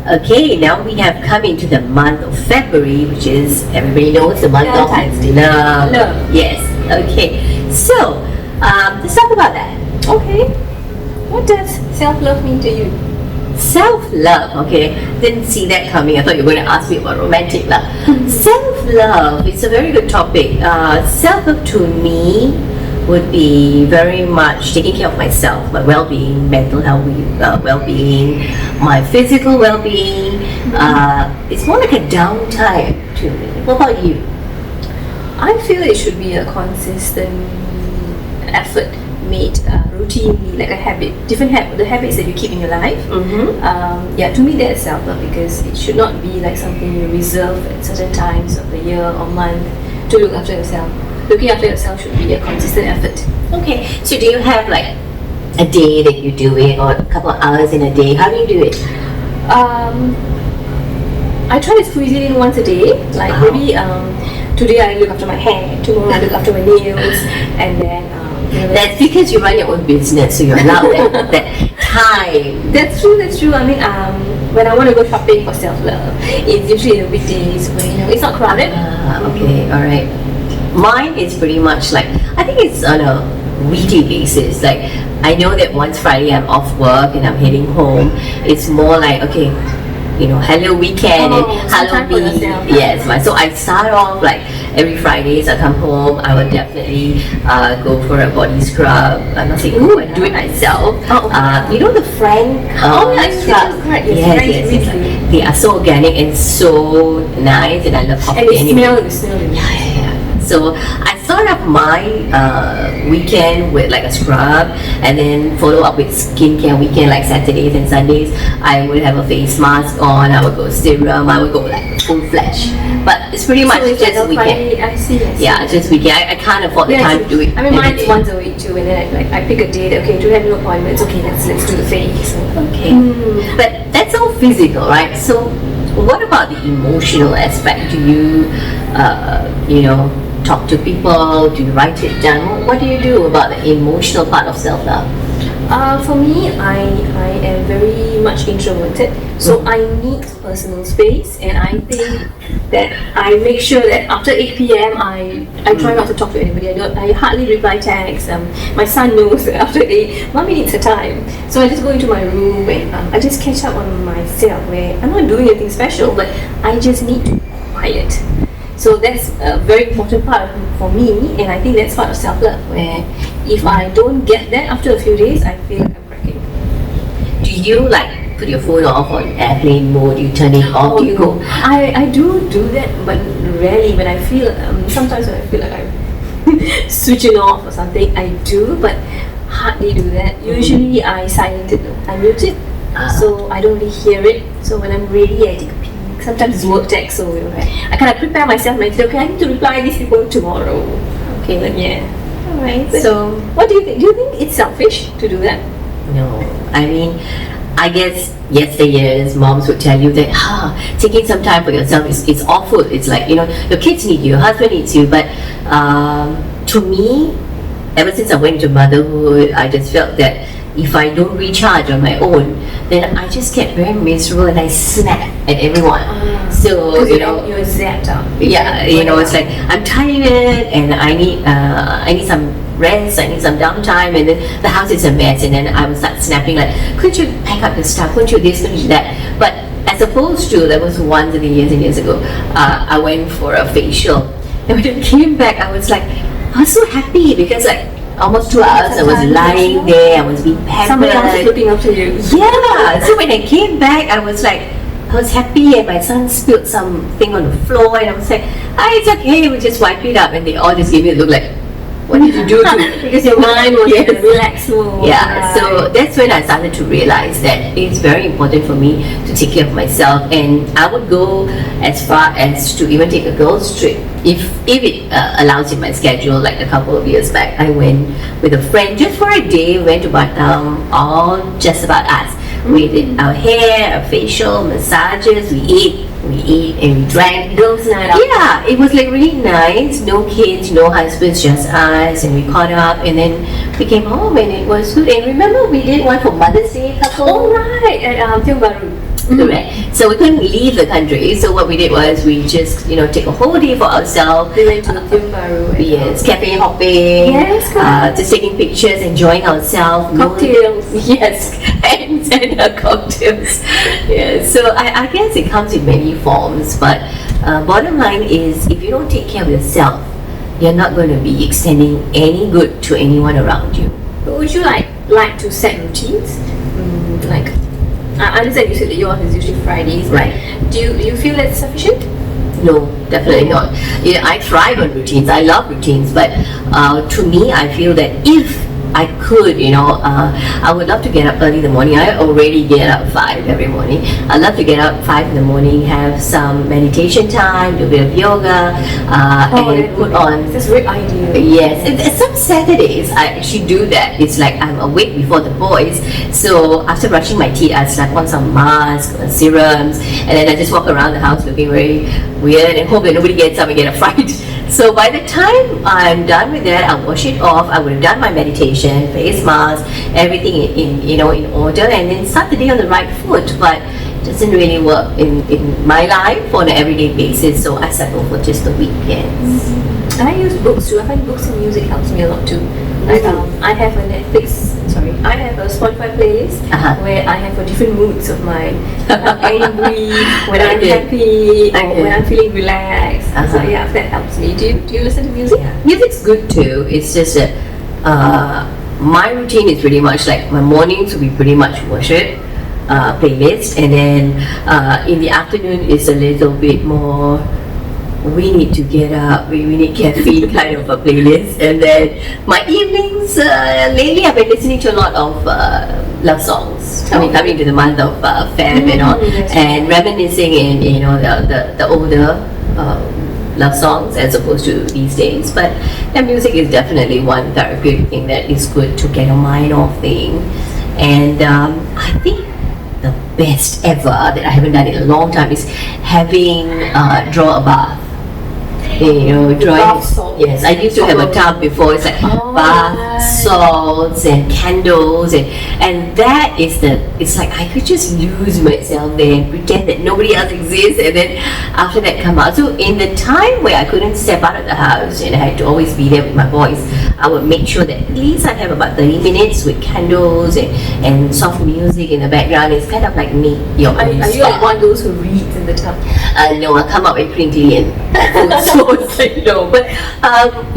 Okay, now we have come into the month of February, which is, everybody knows, the month of love. Yes, okay. So, let's talk about that. Okay. What does self-love mean to you? Self-love, okay. Didn't see that coming. I thought you were going to ask me about romantic love. Self-love, it's a very good topic. Self-love to me would be very much taking care of myself, my well-being, mental health well-being, my physical well-being. It's more like a downtime to me. What about you? I feel it should be a consistent effort made routinely, like a habit, the habits that you keep in your life. To me that's self-love, because it should not be like something you reserve at certain times of the year or month to look after yourself. Looking after yourself should be a consistent effort. Okay, so do you have like a day that you do it, or a couple of hours in a day? How do you do it? I try to squeeze it in once a day. Like maybe today I look after my hair, tomorrow I look after my nails, and then that's because you run your own business, so you're allowed that time. That's true. I mean, when I want to go shopping for self-love, it's usually in the weekdays when it's not crowded. Okay, all right. Mine is pretty much like, I think it's on a weekly basis. Like, I know that once Friday I'm off work and I'm heading home, it's more like, okay, hello weekend and Halloween. Yes, so I start off like every Fridays I come home, I will definitely go for a body scrub. I'm not saying I do it myself. The Frank scrub. Yes. They are so organic and so nice, and I love coffee. And they smell. Yeah. So I start off my weekend with like a scrub, and then follow up with skincare weekend, like Saturdays and Sundays. I would have a face mask on, I would go serum, I would go like full flash. But it's pretty much just weekend. Friday, I see. Yeah, just weekend. I can't afford the time to do it. I mean, mine's once a week too, and then I pick a day that, okay, do have no appointments, okay, let's do the face. Okay. But that's all physical, right? So what about the emotional aspect? Do you, talk to people? Do you write it down? What do you do about the emotional part of self-love? For me, I am very much introverted, so I need personal space, and I think that I make sure that after 8 p.m. I try not to talk to anybody. I hardly reply texts. My son knows that after 8, Mommy needs her time, so I just go into my room and I just catch up on myself, where I'm not doing anything special, but I just need to be quiet. So that's a very important part for me, and I think that's part of self-love, where if I don't get that after a few days, I feel like I'm cracking. Do you like put your phone off on airplane mode? You turn it off? Do you go? I do that, but rarely. When I feel, sometimes when I feel like I'm switching off or something, I do, but hardly do that. Usually I silent it, I mute it, so I don't really hear it. So when I'm ready, I take a peek. Sometimes it's work text, so I kind of prepare myself and I say, okay, I need to reply these people tomorrow. Okay, Alright, so what do you think? Do you think it's selfish to do that? No. I mean, I guess yesteryears moms would tell you that taking some time for yourself is awful. It's like, your kids need you, your husband needs you. But to me, ever since I went to motherhood, I just felt that if I don't recharge on my own, then I just get very miserable and I snap at everyone. So you're zapped out. Yeah, it's like I'm tired and I need some rest, I need some downtime, and then the house is a mess, and then I will start snapping like, couldn't you pack up the stuff? Couldn't you this? Couldn't you that? But as opposed to, there was once in the years and years ago, I went for a facial, and when I came back, I was so happy, because like almost 2 hours I was lying there, I was being pampered. Somebody else was looking after you. Yeah. So when I came back, I was happy, and my son spilled something on the floor, and I was like, it's okay, we'll just wipe it up. And they all just gave me a look like, what did you do to because your mind was in a relaxed mode. Yeah, so that's when I started to realize that it's very important for me to take care of myself, and I would go as far as to even take a girls' trip if it allows in my schedule. Like a couple of years back, I went with a friend just for a day. We went to Batam, all just about us. We did our hair, our facial, massages, we ate and we drank. Girls' night out. Yeah, it was like really nice. No kids, no husbands, just us, and we caught up, and then we came home and it was good. And remember, we did one for Mother's Day. Oh right, at Tiong Bahru. Correct. So we couldn't leave the country. So what we did was we just, take a whole day for ourselves. We went to Tiong Bahru. Yes, cafe hopping. Yes, correct. Just taking pictures, enjoying ourselves. Cocktails. Yes, and cocktails. Yes. So I guess it comes in many forms, but bottom line is, if you don't take care of yourself, you're not going to be extending any good to anyone around you. But would you like to set routines? Like, I understand you said that yours is usually Fridays. Right. Do you feel that's sufficient? No, definitely not. I thrive on routines. I love routines, but to me, I feel that if I could, I would love to get up early in the morning. I already get up 5 every morning. I love to get up 5 in the morning, have some meditation time, do a bit of yoga, and put on. That's a great idea. Yes, and some Saturdays I actually do that. It's like I'm awake before the boys, so after brushing my teeth, I slap on some masks, serums, and then I just walk around the house looking very weird and hope that nobody gets up and get a fright. So by the time I'm done with that, I'll wash it off. I would have done my meditation, face mask, everything in order, and then start the day on the right foot. But it doesn't really work in my life on an everyday basis, so I settle for just the weekends. And I use books too. I find books and music helps me a lot too. Like I have I have a Spotify playlist where I have different moods of mine. When I'm angry, when I'm happy, or when I'm feeling relaxed. So yeah, that helps me. Do you listen to music? Yeah. Music's good too. It's just that my routine is pretty much like my mornings will be pretty much worship playlist, and then in the afternoon is a little bit more, we need to get up, we need caffeine kind of a playlist. And then my evenings, lately I've been listening to a lot of love songs. Coming into the month of Feb and all, and reminiscing in the older love songs as opposed to these days. But the music is definitely one therapeutic thing that is good to get your mind off thing. And I think the best ever that I haven't done in a long time is having draw a bath. Drawing. Yes, I used to have a tub before. It's like bath salts and candles, and that is it's like I could just lose myself there and pretend that nobody else exists, and then after that come out. So in the time where I couldn't step out of the house and I had to always be there with my boys, I would make sure that at least I have about 30 minutes with candles and soft music in the background. It's kind of like me. Are you like one of those who reads in the tub? No, I'll come out very crinkly and so it's like no, but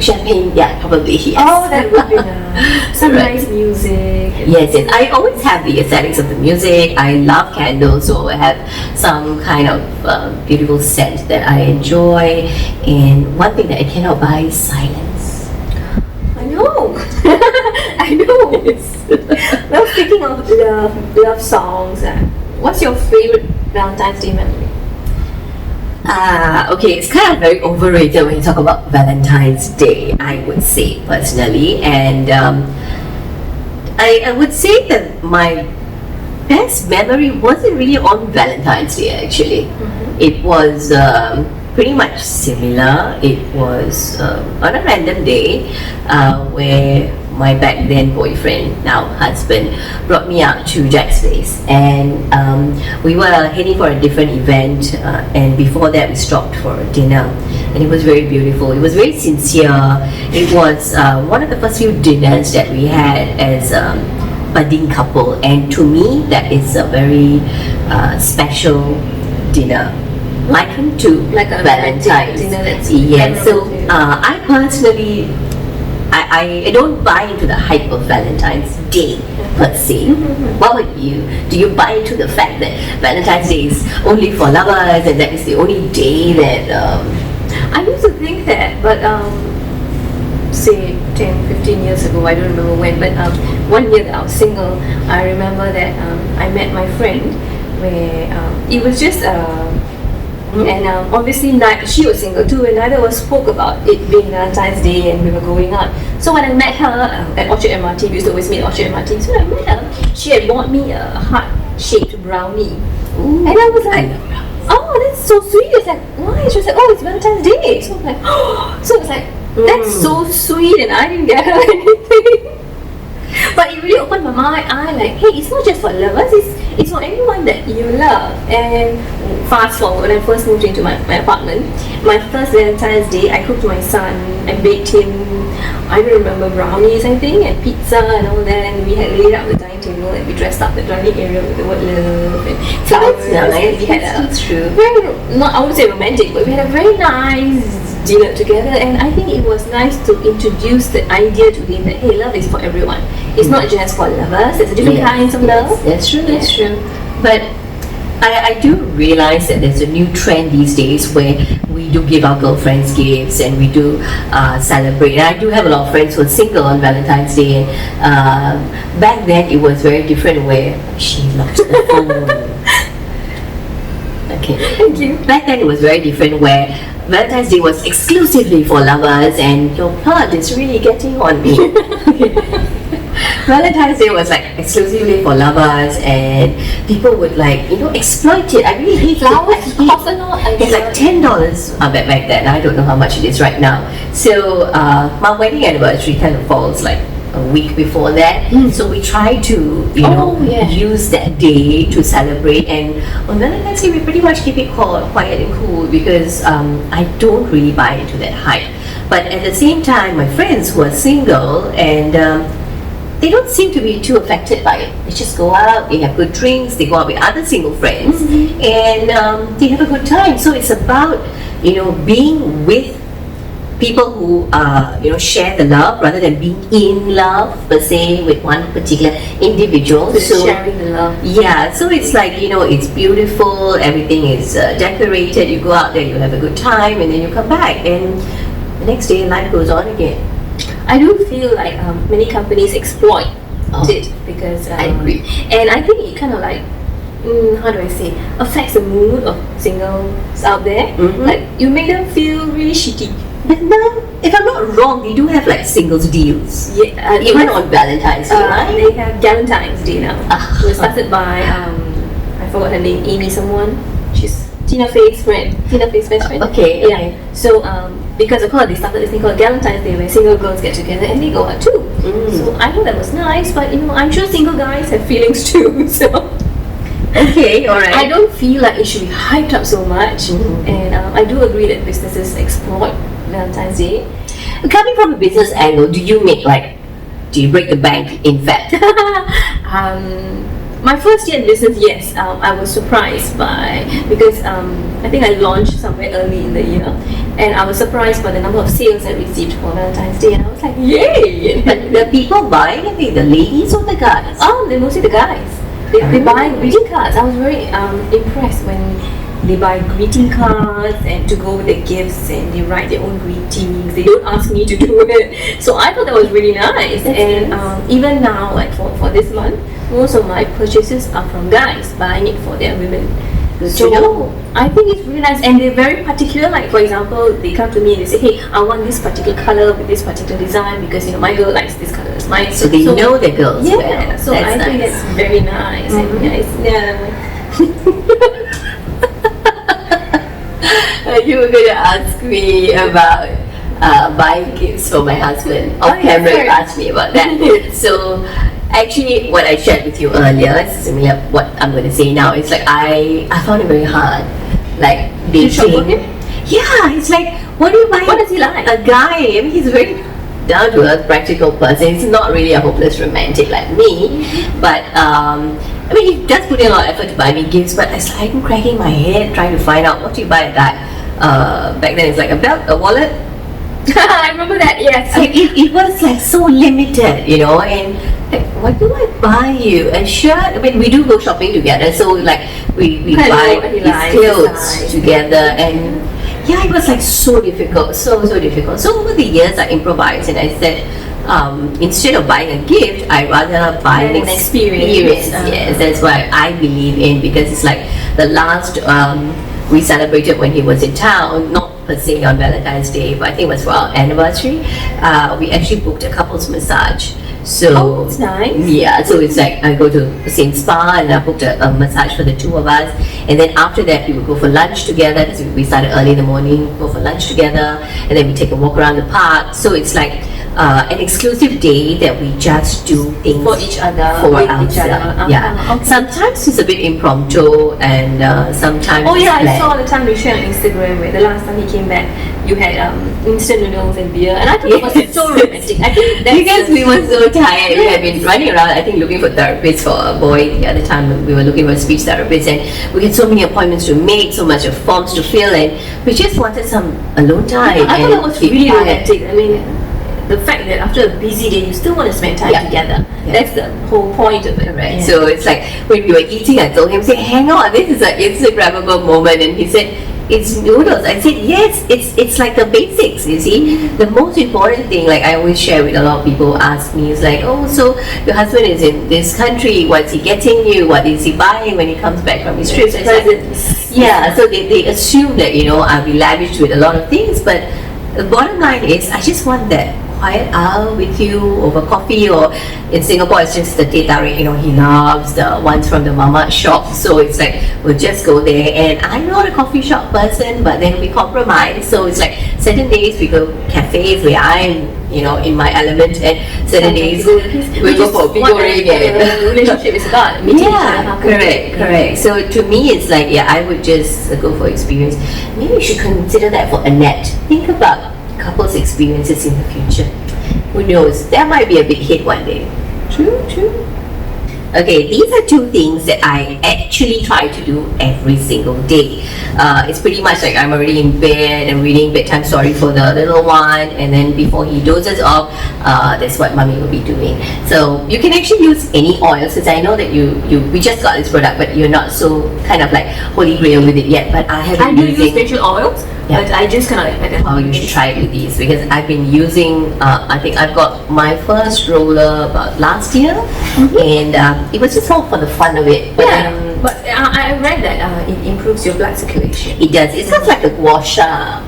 champagne, yeah, probably yes. Oh, that would be nice. Some nice music. Yes, I always have the aesthetics of the music. I love candles, so I have some kind of beautiful scent that I enjoy. And one thing that I cannot buy is silence. I know. I know. Well, speaking of love songs, what's your favorite Valentine's Day memory? Okay, it's kind of very overrated when you talk about Valentine's Day, I would say personally, and I would say that my best memory wasn't really on Valentine's Day actually. It was pretty much similar. It was on a random day where my back then boyfriend, now husband, brought me out to Jack's place, and we were heading for a different event, and before that we stopped for dinner, and it was very beautiful. It was very sincere. It was one of the first few dinners that we had as a budding couple, and to me that is a very special dinner, likened to like a Valentine's dinner. Yes, so I personally I don't buy into the hype of Valentine's Day per se. What about you? Do you buy into the fact that Valentine's Day is only for lovers and that is the only day that I used to think that, but say 10, 15 years ago, I don't remember when, but 1 year that I was single, I remember that I met my friend where it was just and obviously she was single too, and neither of us spoke about it being Valentine's Day, and we were going out. So when I met her at Orchard MRT, we used to always meet at Orchard MRT. So when I met her, she had bought me a heart-shaped brownie. And I was like, oh, that's so sweet. I was like, why? She was like, oh, it's Valentine's Day. So I was like, oh. So I was like, that's so sweet, and I didn't get her anything. But it really opened my eye, like, hey, it's not just for lovers, it's for anyone that you love. And fast forward, when I first moved into my apartment, my first Valentine's Day, I cooked my son, I baked him, I don't remember, brownies I think, and pizza and all that, and we had laid out the dining table and we dressed up the dining area with the word love and flowers. That's nice. And we had That's true. very, not, I wouldn't say romantic, but we had a very nice dinner together, and I think it was nice to introduce the idea to him that hey, love is for everyone. It's not just for lovers, there's different kinds of love. That's true, that's true. But I do realize that there's a new trend these days where we do give our girlfriends gifts and we do celebrate. And I do have a lot of friends who are single on Valentine's Day. And back then it was very different where she lost the phone. Okay. Thank you. Back then it was very different where Valentine's Day was exclusively for lovers and your blood is really getting on me. Valentine's Day was like exclusively for lovers and people would like, exploit it. I really hate Flowers it. cost a lot. It's like $10 back then. I don't know how much it is right now. So my wedding anniversary kind of falls like a week before that. So we try to, use that day to celebrate. And on Valentine's Day, we pretty much keep it quiet and cool because I don't really buy into that hype. But at the same time, my friends who are single and they don't seem to be too affected by it. They just go out, they have good drinks, they go out with other single friends, and they have a good time. So it's about, being with people who share the love rather than being in love per se with one particular individual. So sharing the love. Yeah, so it's like, it's beautiful, everything is decorated, you go out there, you have a good time, and then you come back, and the next day life goes on again. I do feel like many companies exploit it because I agree. And I think it kind of like how do I say, affects the mood of singles out there. Like you make them feel really shitty. But now, if I'm not wrong, they do have like singles deals. Yeah, even on Valentine's Day, right? They have Galentine's Day now. It was started by I forgot her name, Amy someone. She's Tina Fey's friend. Tina Fey's best friend. Okay. Yeah. So because of her, they started this thing called Galentine's Day where single girls get together and they go out too. So I thought that was nice, but I'm sure single guys have feelings too. So okay, alright. I don't feel like it should be hyped up so much, and I do agree that businesses exploit Valentine's Day. Coming from a business angle, do you break the bank in fact? My first year in business, yes, I was surprised because I think I launched somewhere early in the year, and I was surprised by the number of sales I received for Valentine's Day, and I was like, yay! But the people buying it, the ladies or the guys? Oh, they're mostly the guys. They buy greeting cards. I was very impressed when they buy greeting cards and to go with the gifts, and they write their own greetings. They don't ask me to do it. So I thought that was really nice. And even now, like for this month, most of my purchases are from guys buying it for their women. So I think it's really nice, and they're very particular. Like for example, they come to me and they say, "Hey, I want this particular color with this particular design because my girl likes this color." So they know their girls. Yeah. Well. So I think that's very nice. And you were going to ask me about buying gifts for my husband. Off camera, you asked me about that. So actually, what I shared with you earlier is similar what I'm going to say now. It's like I found it very hard, like dating. Yeah, it's like, what do you buy? What does he like? A guy. I mean, he's a very down to earth, practical person. He's not really a hopeless romantic like me, but I mean, he does put in a lot of effort to buy me gifts. But I'm cracking my head trying to find out what do you buy that. Back then, it's like a belt, a wallet. I remember that. Yes. It was like so limited, and like, what do I buy you? A shirt? I mean, we do go shopping together, so like we buy his clothes together, and yeah, it was like so difficult, so difficult. So over the years, I improvised and I said, instead of buying a gift, I rather buy an experience. Yes, that's what I believe in, because it's like the last we celebrated when he was in town, not per se on Valentine's Day, but I think it was for our anniversary. We actually booked a couples massage. So that's nice. Yeah, so it's like I go to the same spa and I booked a massage for the two of us, and then after that we would go for lunch together because we started early in the morning, go for lunch together, and then we take a walk around the park. So it's like an exclusive day that we just do things For each other, for with ourselves. each other. Yeah. Okay. Sometimes it's a bit impromptu, and sometimes Oh yeah, it's I planned. saw the time you shared on Instagram where the last time he came back, you had instant noodles and beer, and I thought it was Yes. so romantic. I think that's Because we were so tired, we had been running around, I think, looking for therapists for a boy. The other time we were looking for a speech therapist, and we had so many appointments to make, so much of forms to fill, and we just wanted some alone time. I thought and that was keep really quiet. romantic. I mean, the fact that after a busy day, you still want to spend time Yeah. together. Yeah. That's the whole point of it. Right. Yeah. So it's like when we were eating, I told him, say, hang on, this is an Instagrammable moment, and he said, it's noodles. I said, yes, it's like the basics, you see. The most important thing, like I always share with a lot of people, ask me, is like, oh, so your husband is in this country, what's he getting you, what is he buying when he comes back from his trip? It's like, Presents. yeah, so they assume that, I'll be lavish with a lot of things, but the bottom line is, I just want that quiet hour with you over coffee, or in Singapore it's just the teh tarik. He loves the ones from the mama shop, so it's like we'll just go there, and I'm not a coffee shop person, but then we compromise. So it's like certain days we go cafes where I'm in my element, and certain days we go for figuring and the relationship is about meeting each other. yeah, correct. So to me, it's like, I would just go for experience. Maybe you should consider that for Annette. Think about couples' experiences in the future. Who knows? That might be a big hit one day. True. Okay, these are two things that I actually try to do every single day. It's pretty much like I'm already in bed and reading bedtime story for the little one, and then before he dozes off, that's what mommy will be doing. So you can actually use any oils, because I know that we just got this product, but you're not so kind of like holy grail with it yet. But I have I been do use using. facial oils, Yeah. but I just kind of like Oh, you should try it with these, because I've been using, I think I've got my first roller about last year, and it was just all for the fun of it. But Yeah, but I read that it improves your blood circulation. it does. It sounds like a gua sha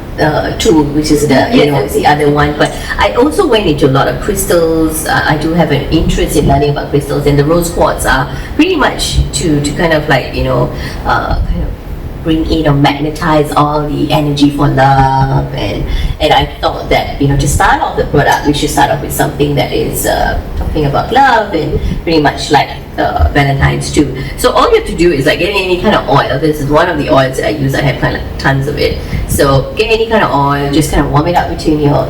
tool, which is the Yes. the other one. But I also went into a lot of crystals. I do have an interest in learning about crystals, and the rose quartz are pretty much to kind of like kind of bring in or magnetize all the energy for love, and I thought that to start off the product, we should start off with something that is talking about love, and pretty much like Valentine's too. So all you have to do is like get any kind of oil. This is one of the oils that I use. I have kind of tons of it. So get any kind of oil, just kind of warm it up between your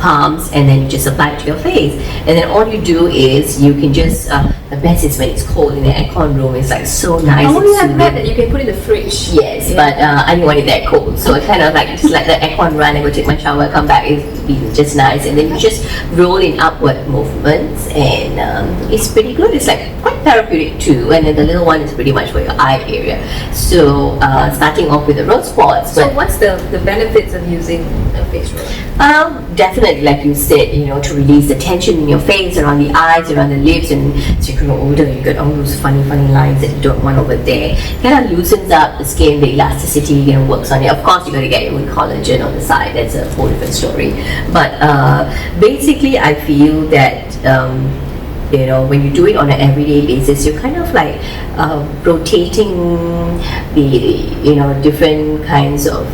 palms, and then you just apply it to your face, and then all you do is you can just the best is when it's cold in the aircon room. It's like so nice. Oh and yeah, I've soothing. read that you can put it in the fridge. Yes, but I didn't want it that cold, so I kind of like just let the aircon run and go take my shower, come back, it's been just nice, and then you just roll in upward movements, and it's pretty good. It's like quite therapeutic too, and then the little one is pretty much for your eye area. So starting off with the rose quartz. So what's the benefits of using a face roll? Definitely, like you said, to release the tension in your face, around the eyes, around the lips, and as you grow older, you get all those funny lines that you don't want over there. Kind of loosens up the skin, the elasticity, works on it. Of course, you got to get your own collagen on the side. That's a whole different story. But basically, I feel that when you do it on an everyday basis, you're kind of like rotating the different kinds of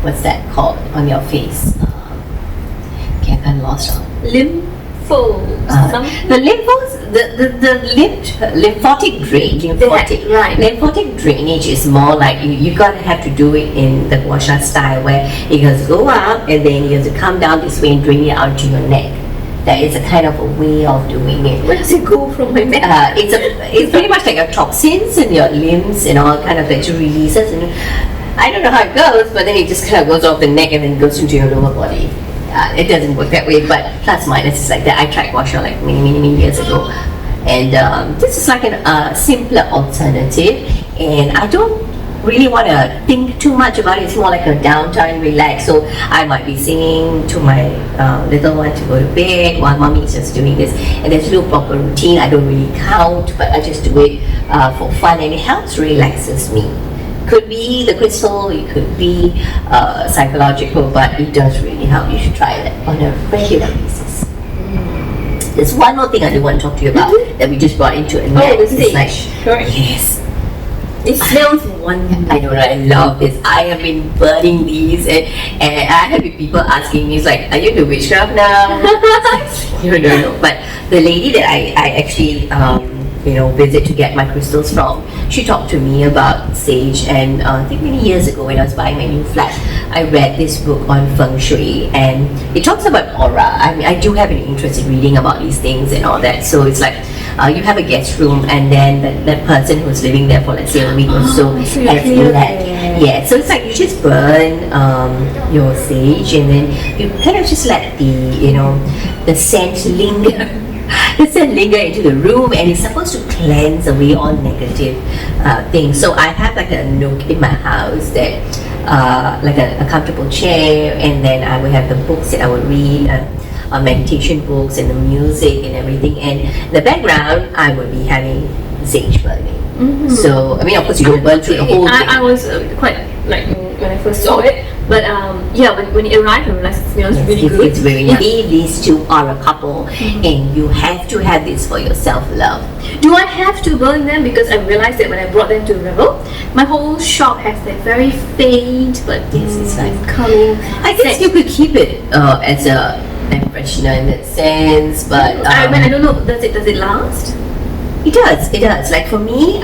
what's that called on your face? Okay, I kind of lost on. The lymphatic drain. Lymphatic drainage is more like you gotta have to do it in the gua sha style, where it goes go up and then you have to come down this way and drain it out to your neck. That is a kind of a way of doing it. Where does it go from my neck? It's pretty much like your toxins and your limbs and all kind of like releases, and I don't know how it goes, but then it just kind of goes off the neck and then goes into your lower body. It doesn't work that way, but plus minus is like that. I tried gua sha like many years ago, and this is like a simpler alternative, and I don't really want to think too much about it. It's more like a downtime, relax. So I might be singing to my little one to go to bed while mommy is just doing this, and there's no proper routine. I don't really count, but I just do it for fun, and it helps relaxes me. Could be the crystal, it could be psychological, but it does really help. You should try that on a regular basis. There's one more thing I do want to talk to you about that we just brought into it. The sage. Correct. Yes. It smells wonderful. I know, right? I love this. I have been burning these, and I have people asking me, it's like, are you into witchcraft now? No. But the lady that I actually visit to get my crystals from, she talked to me about sage, and I think many years ago when I was buying my new flat, I read this book on feng shui, and it talks about aura. I mean, I do have an interest in reading about these things and all that. So it's like, you have a guest room, and then that person who's living there for, let's say, a week or so so you has clear left. it. Yeah, so it's like you just burn your sage, and then you kind of just let the scent linger. The scent linger into the room, and it's supposed to cleanse away all negative things. So I have like a nook in my house that like a comfortable chair, and then I would have the books that I would read, meditation books, and the music and everything, and the background I would be having sage burning. So I mean, of course, you don't burn through the whole thing. I was quite like when I first saw it, but when it arrived, I realized it smells really good. It's very nice. If these two are a couple, and you have to have this for your self-love. Do I have to burn them? Because I realized that when I brought them to Rebel, my whole shop has that very faint but it's like calming. I guess you could keep it as a air freshener in that sense, but I don't know. Does it last? It does. Like for me,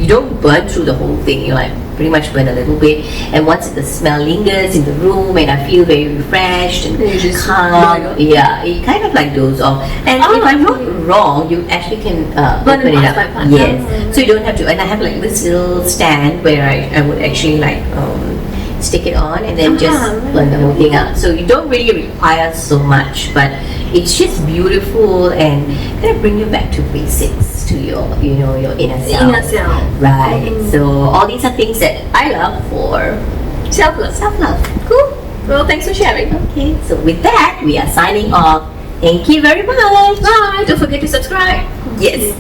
you don't burn through the whole thing. You like pretty much burn a little bit, and once the smell lingers in the room, and I feel very refreshed and just calm. Yeah, it kind of like goes off. And if I'm not wrong, you actually can Burn open it up. parts by parts. Yes, so you don't have to. And I have like this little stand where I would actually like stick it on and then just burn the whole thing out. So you don't really require so much, but it's just beautiful and kind of bring you back to basics, to your your inner self. Inner self. Right. So all these are things that I love for Self-love. self-love. Cool. Well, thanks for sharing. Okay, so with that, we are signing off. Thank you very much. Bye. Don't forget to subscribe. Yes.